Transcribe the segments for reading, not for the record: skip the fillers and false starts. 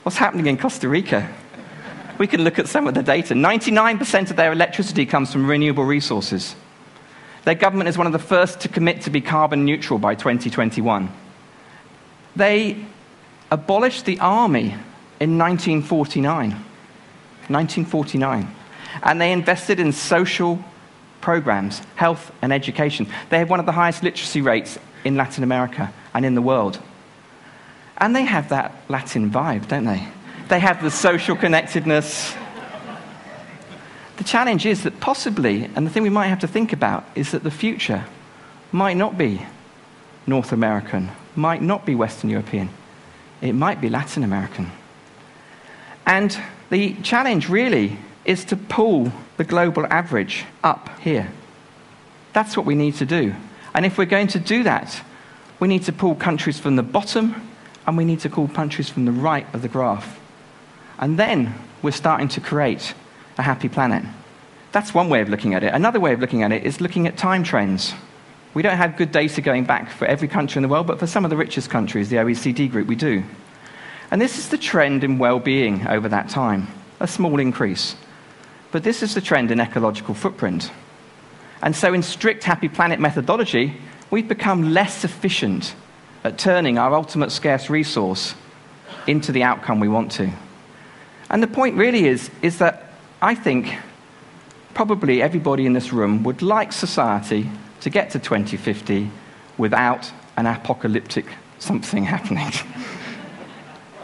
What's happening in Costa Rica? We can look at some of the data. 99% of their electricity comes from renewable resources. Their government is one of the first to commit to be carbon neutral by 2021. They abolished the army in 1949. 1949. And they invested in social programs, health and education. They have one of the highest literacy rates in Latin America and in the world. And they have that Latin vibe, don't they? They have the social connectedness. The challenge is that possibly, and the thing we might have to think about, is that the future might not be North American, might not be Western European. It might be Latin American. And the challenge really is to pull the global average up here. That's what we need to do. And if we're going to do that, we need to pull countries from the bottom, and we need to pull countries from the right of the graph. And then we're starting to create a happy planet. That's one way of looking at it. Another way of looking at it is looking at time trends. We don't have good data going back for every country in the world, but for some of the richest countries, the OECD group, we do. And this is the trend in well-being over that time, a small increase. But this is the trend in ecological footprint. And so in strict happy planet methodology, we've become less efficient at turning our ultimate scarce resource into the outcome we want to. And the point really is that I think probably everybody in this room would like society to get to 2050 without an apocalyptic something happening.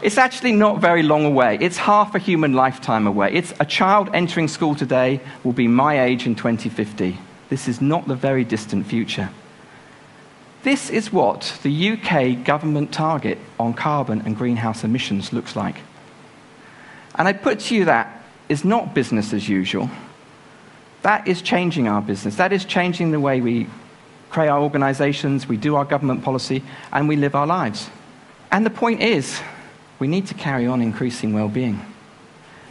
It's actually not very long away. It's half a human lifetime away. It's a child entering school today will be my age in 2050. This is not the very distant future. This is what the UK government target on carbon and greenhouse emissions looks like. And I put to you that is not business as usual. That is changing our business. That is changing the way we create our organizations, we do our government policy, and we live our lives. And the point is, we need to carry on increasing well-being.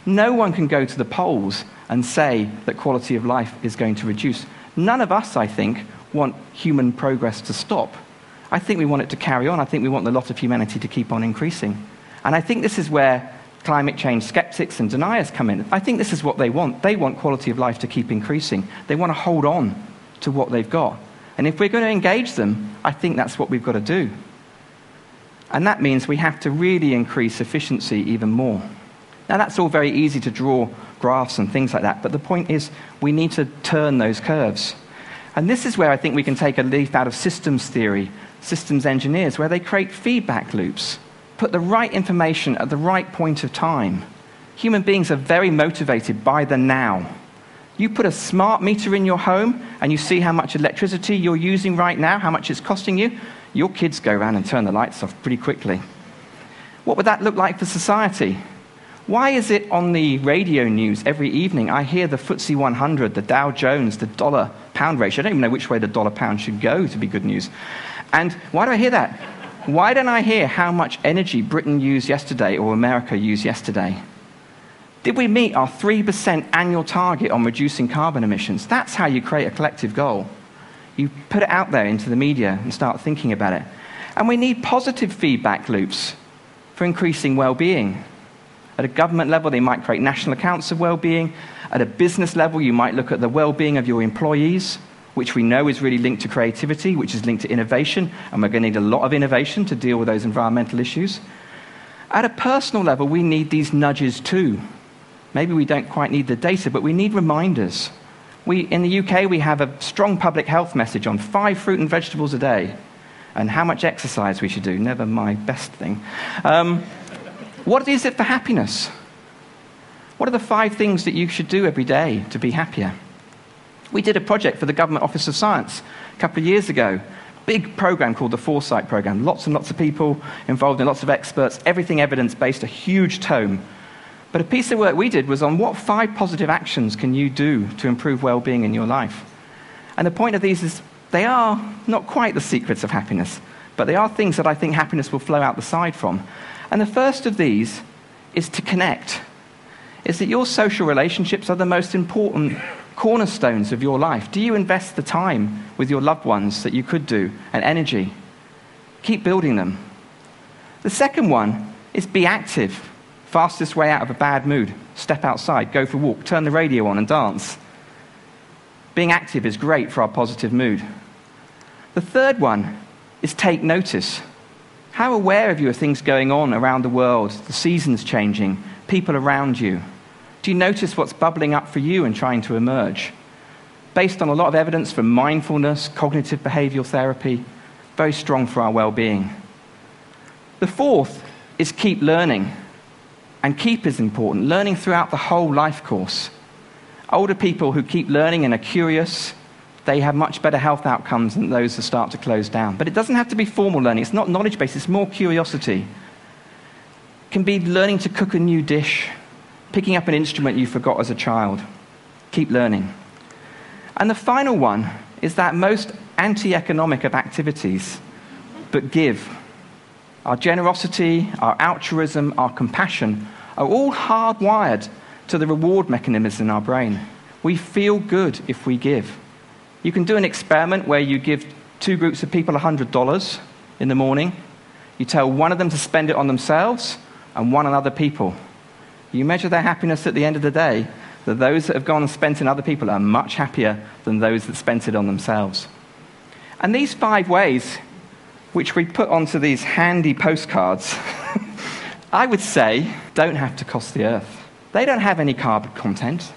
No one can go to the polls and say that quality of life is going to reduce. None of us, I think, want human progress to stop. I think we want it to carry on. I think we want the lot of humanity to keep on increasing. And I think this is where climate change skeptics and deniers come in. I think this is what they want. They want quality of life to keep increasing. They want to hold on to what they've got. And if we're going to engage them, I think that's what we've got to do. And that means we have to really increase efficiency even more. Now, that's all very easy to draw graphs and things like that, but the point is we need to turn those curves. And this is where I think we can take a leaf out of systems theory, systems engineers, where they create feedback loops, put the right information at the right point of time. Human beings are very motivated by the now. You put a smart meter in your home and you see how much electricity you're using right now, how much it's costing you, your kids go around and turn the lights off pretty quickly. What would that look like for society? Why is it on the radio news every evening I hear the FTSE 100, the Dow Jones, the dollar-pound ratio? I don't even know which way the dollar-pound should go to be good news. And why do I hear that? Why don't I hear how much energy Britain used yesterday or America used yesterday? Did we meet our 3% annual target on reducing carbon emissions? That's how you create a collective goal. You put it out there into the media and start thinking about it. And we need positive feedback loops for increasing well-being. At a government level, they might create national accounts of well-being. At a business level, you might look at the well-being of your employees, which we know is really linked to creativity, which is linked to innovation, and we're going to need a lot of innovation to deal with those environmental issues. At a personal level, we need these nudges too. Maybe we don't quite need the data, but we need reminders. In the UK, we have a strong public health message on 5 fruit and vegetables a day, and how much exercise we should do, never my best thing. What is it for happiness? What are the 5 things that you should do every day to be happier? We did a project for the Government Office of Science a couple of years ago. Big program called the Foresight Program. Lots and lots of people involved and lots of experts, everything evidence-based, a huge tome. But a piece of work we did was on what 5 positive actions can you do to improve well-being in your life. And the point of these is they are not quite the secrets of happiness, but they are things that I think happiness will flow out the side from. And the first of these is to connect. Is that your social relationships are the most important cornerstones of your life. Do you invest the time with your loved ones that you could do, and energy? Keep building them. The second one is be active. Fastest way out of a bad mood. Step outside, go for a walk, turn the radio on and dance. Being active is great for our positive mood. The third one is take notice. How aware are you of things going on around the world, the seasons changing, people around you? Do you notice what's bubbling up for you and trying to emerge? Based on a lot of evidence from mindfulness, cognitive behavioral therapy, very strong for our well-being. The fourth is keep learning. And keep is important, learning throughout the whole life course. Older people who keep learning and are curious, they have much better health outcomes than those that start to close down. But it doesn't have to be formal learning. It's not knowledge-based. It's more curiosity. It can be learning to cook a new dish, picking up an instrument you forgot as a child. Keep learning. And the final one is that most anti-economic of activities, but give. Our generosity, our altruism, our compassion are all hardwired to the reward mechanisms in our brain. We feel good if we give. You can do an experiment where you give two groups of people $100 in the morning. You tell one of them to spend it on themselves and one on other people. You measure their happiness at the end of the day, that those that have gone and spent in other people are much happier than those that spent it on themselves. And these 5 ways, which we put onto these handy postcards, I would say don't have to cost the earth. They don't have any carbon content.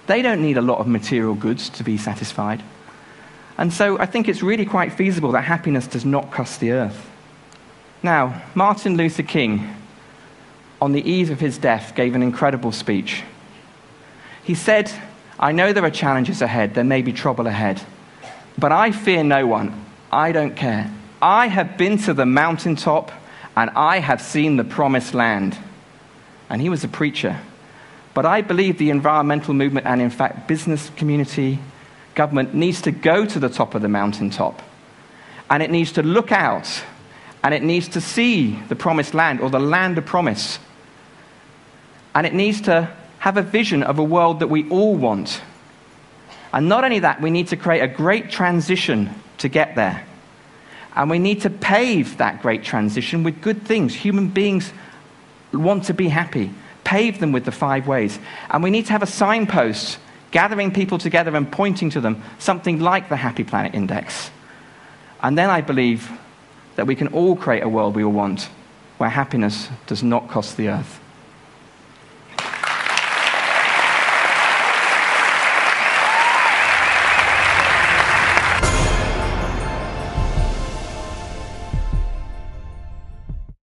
They don't need a lot of material goods to be satisfied. And so I think it's really quite feasible that happiness does not cost the earth. Now, Martin Luther King, on the eve of his death, gave an incredible speech. He said, "I know there are challenges ahead, there may be trouble ahead, but I fear no one. I don't care. I have been to the mountaintop and I have seen the promised land." And he was a preacher. But I believe the environmental movement and, in fact, business community, government needs to go to the top of the mountaintop. And it needs to look out and it needs to see the promised land or the land of promise. And it needs to have a vision of a world that we all want. And not only that, we need to create a great transition to get there. And we need to pave that great transition with good things. Human beings want to be happy. Pave them with the 5 ways. And we need to have a signpost, gathering people together and pointing to them, something like the Happy Planet Index. And then I believe that we can all create a world we all want, where happiness does not cost the earth.